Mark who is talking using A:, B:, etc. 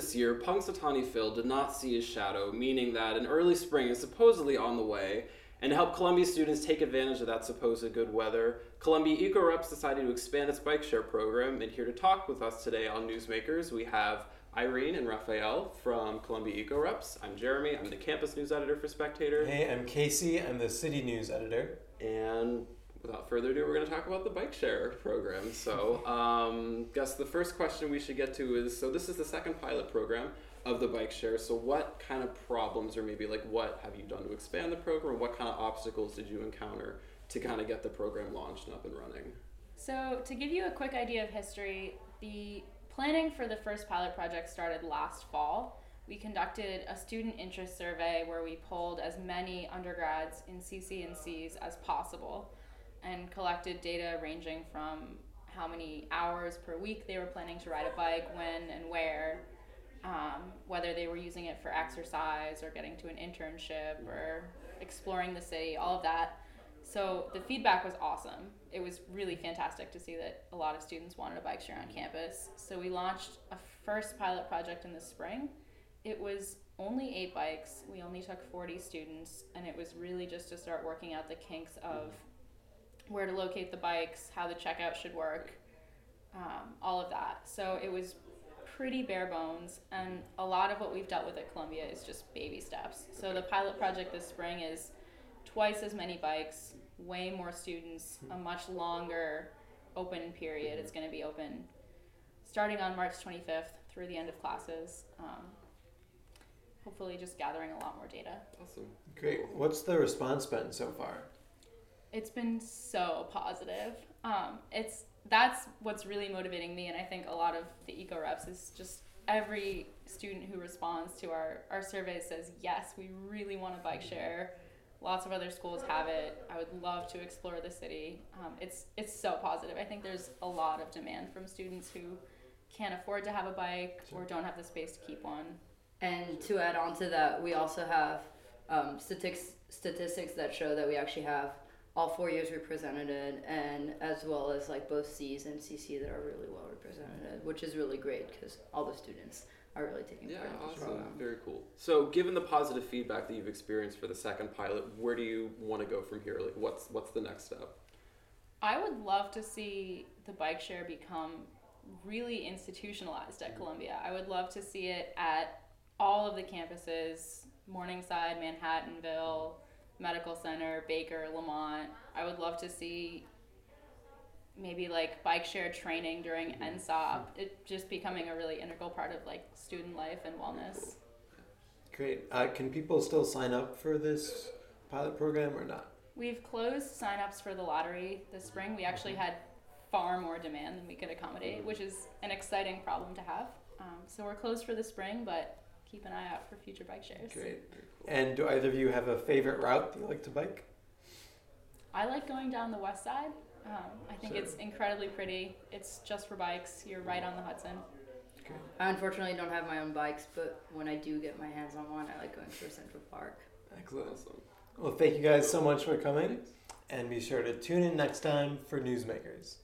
A: this year, Punxsutawney Phil did not see his shadow, meaning that an early spring is supposedly on the way. And to help Columbia students take advantage of that supposed good weather, Columbia EcoReps decided to expand its bike share program. And here to talk with us today on Newsmakers, we have Irene and Raphaëlle from Columbia EcoReps. I'm Jeremy. I'm the campus news editor for Spectator.
B: Hey, I'm Casey. I'm the city news editor.
A: And without further ado, we're going to talk about the bike share program. So, guess the first question we should get to is, so this is the second pilot program of the bike share. So what kind of problems, or maybe like what have you done to expand the program? What kind of obstacles did you encounter to kind of get the program launched and up and running?
C: So to give you a quick idea of history, the planning for the first pilot project started last fall. We conducted a student interest survey where we polled as many undergrads in CC&Cs as possible and collected data ranging from how many hours per week they were planning to ride a bike, when and where, whether they were using it for exercise or getting to an internship or exploring the city, all of that. So the feedback was awesome. It was really fantastic to see that a lot of students wanted a bike share on campus. So we launched a first pilot project in the spring. It was only 8 bikes. We only took 40 students, and it was really just to start working out the kinks of where to locate the bikes, how the checkout should work, all of that. So it was pretty bare bones, and a lot of what we've dealt with at Columbia is just baby steps. So the pilot project this spring is twice as many bikes, way more students, a much longer open period. It's going to be open starting on March 25th through the end of classes. Hopefully just gathering a lot more data.
A: Awesome.
B: Great. What's the response been so far?
C: It's been so positive. That's what's really motivating me, and I think a lot of the EcoReps is just every student who responds to our survey says, yes, we really want a bike share. Lots of other schools have it. I would love to explore the city. It's so positive. I think there's a lot of demand from students who can't afford to have a bike or don't have the space to keep one.
D: And to add on to that, we also have statistics that show that we actually have all 4 years represented, and as well as like both C's and CC that are really well represented, which is really great because all the students are really taking part in this program.
A: Very cool. So given the positive feedback that you've experienced for the second pilot, where do you want to go from here? Like what's the next step?
C: I would love to see the bike share become really institutionalized at Columbia. I would love to see it at all of the campuses, Morningside, Manhattanville, Medical Center, Baker, Lamont. I would love to see maybe like bike share training during NSOP. It just becoming a really integral part of like student life and wellness.
B: Great. Can people still sign up for this pilot program or not?
C: We've closed signups for the lottery this spring. We actually had far more demand than we could accommodate, which is an exciting problem to have. So we're closed for the spring, but keep an eye out for future bike shares.
B: Great. And do either of you have a favorite route that you like to bike?
C: I like going down the west side. I think it's incredibly pretty. It's just for bikes. You're right on the Hudson.
B: Okay.
D: I unfortunately don't have my own bikes, but when I do get my hands on one, I like going through Central Park.
B: Excellent. Awesome. Well, thank you guys so much for coming, and be sure to tune in next time for Newsmakers.